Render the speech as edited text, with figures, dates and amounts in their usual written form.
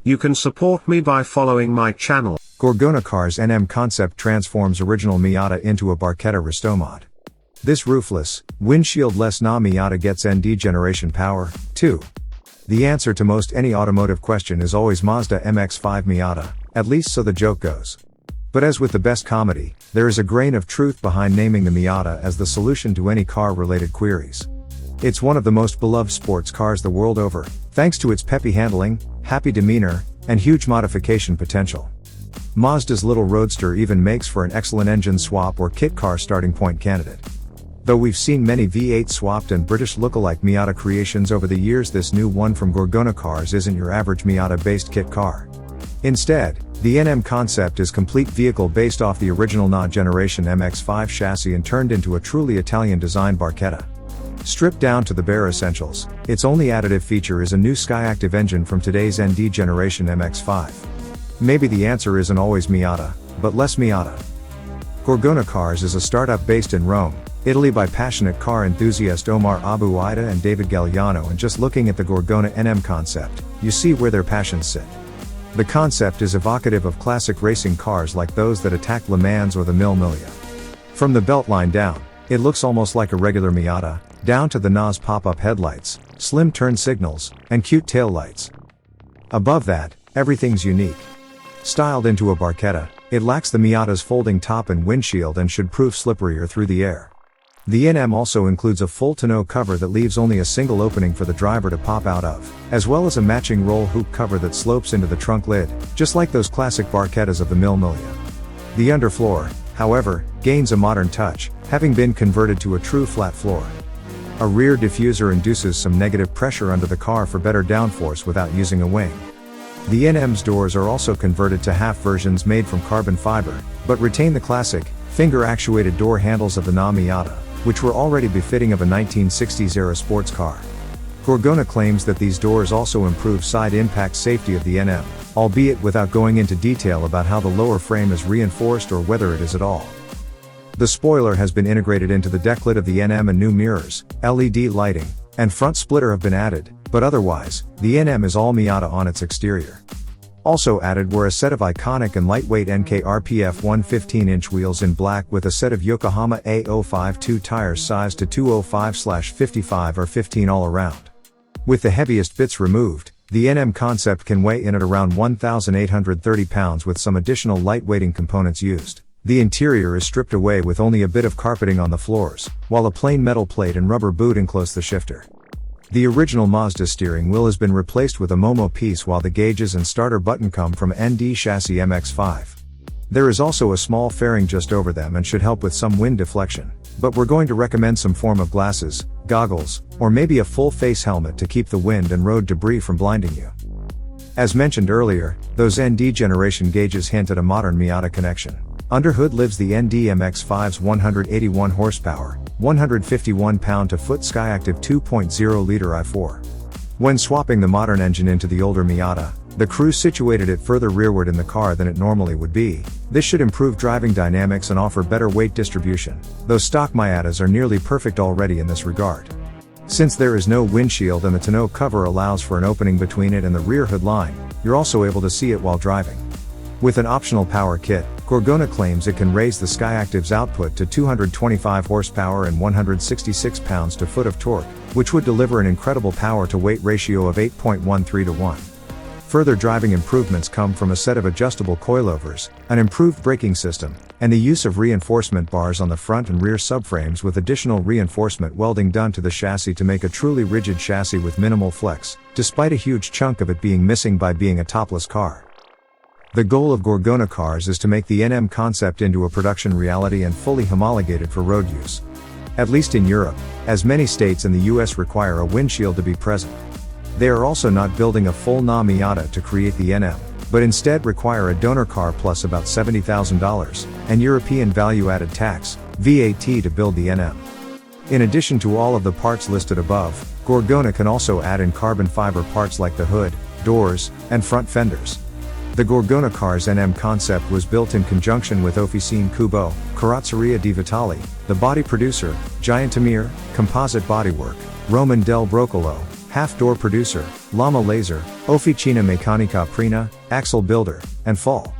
You can support me by following my channel. Gorgona Cars NM concept transforms original Miata into a Barchetta Restomod. This roofless, windshield-less NA Miata gets ND generation power, too. The answer to most any automotive question is always Mazda MX-5 Miata, at least so the joke goes. But as with the best comedy, there is a grain of truth behind naming the Miata as the solution to any car-related queries. It's one of the most beloved sports cars the world over, thanks to its peppy handling, happy demeanor, and huge modification potential. Mazda's little roadster even makes for an excellent engine swap or kit car starting point candidate. Though we've seen many V8 swapped and British look-alike Miata creations over the years, this new one from Gorgona Cars isn't your average Miata-based kit car. Instead, the NM concept is complete vehicle based off the original NA generation MX-5 chassis and turned into a truly Italian-designed Barchetta. Stripped down to the bare essentials, its only additive feature is a new Skyactiv engine from today's ND generation MX-5. Maybe the answer isn't always Miata, but less Miata. Gorgona Cars is a startup based in Rome, Italy by passionate car enthusiast Omar Abu Aida and David Galliano, and just looking at the Gorgona NM concept, you see where their passions sit. The concept is evocative of classic racing cars like those that attack Le Mans or the Mille Miglia. From the beltline down, it looks almost like a regular Miata, down to the NA's pop-up headlights, slim turn signals, and cute tail lights. Above that, everything's unique. Styled into a Barchetta, it lacks the Miata's folding top and windshield and should prove slipperier through the air. The NM also includes a full tonneau cover that leaves only a single opening for the driver to pop out of, as well as a matching roll hoop cover that slopes into the trunk lid, just like those classic Barchettas of the Mille Miglia. The underfloor, however, gains a modern touch, having been converted to a true flat floor. A rear diffuser induces some negative pressure under the car for better downforce without using a wing. The NM's doors are also converted to half versions made from carbon fiber, but retain the classic, finger-actuated door handles of the NA Miata, which were already befitting of a 1960s-era sports car. Gorgona claims that these doors also improve side impact safety of the NM, albeit without going into detail about how the lower frame is reinforced or whether it is at all. The spoiler has been integrated into the deck lid of the NM, and new mirrors, LED lighting, and front splitter have been added, but otherwise, the NM is all Miata on its exterior. Also added were a set of iconic and lightweight NKRPF 115-inch wheels in black with a set of Yokohama A052 tires sized to 205/55 or 15 all around. With the heaviest bits removed, the NM concept can weigh in at around 1,830 pounds with some additional lightweighting components used. The interior is stripped away with only a bit of carpeting on the floors, while a plain metal plate and rubber boot enclose the shifter. The original Mazda steering wheel has been replaced with a Momo piece, while the gauges and starter button come from ND chassis MX-5. There is also a small fairing just over them and should help with some wind deflection, but we're going to recommend some form of glasses, goggles, or maybe a full face helmet to keep the wind and road debris from blinding you. As mentioned earlier, those ND generation gauges hint at a modern Miata connection. Under hood lives the ND MX-5's 181 horsepower, 151 pound-to-foot Skyactiv 2.0-liter i4. When swapping the modern engine into the older Miata, the crew situated it further rearward in the car than it normally would be. This should improve driving dynamics and offer better weight distribution, though stock Miatas are nearly perfect already in this regard. Since there is no windshield and the tonneau cover allows for an opening between it and the rear hood line, you're also able to see it while driving. With an optional power kit, Gorgona claims it can raise the Skyactiv's output to 225 horsepower and 166 pounds-to-foot of torque, which would deliver an incredible power-to-weight ratio of 8.13 to 1. Further driving improvements come from a set of adjustable coilovers, an improved braking system, and the use of reinforcement bars on the front and rear subframes with additional reinforcement welding done to the chassis to make a truly rigid chassis with minimal flex, despite a huge chunk of it being missing by being a topless car. The goal of Gorgona Cars is to make the NM concept into a production reality and fully homologated for road use. At least in Europe, as many states in the US require a windshield to be present. They are also not building a full NA Miata to create the NM, but instead require a donor car plus about $70,000, and European value-added tax, VAT, to build the NM. In addition to all of the parts listed above, Gorgona can also add in carbon fiber parts like the hood, doors, and front fenders. The Gorgona Cars NM concept was built in conjunction with Officine Kubo, Carrozzeria di Vitali, the body producer, Giant Tamir, Composite Bodywork, Roman del Brocolo, half-door producer, llama laser, officina meccanica prina, axle builder, and fall.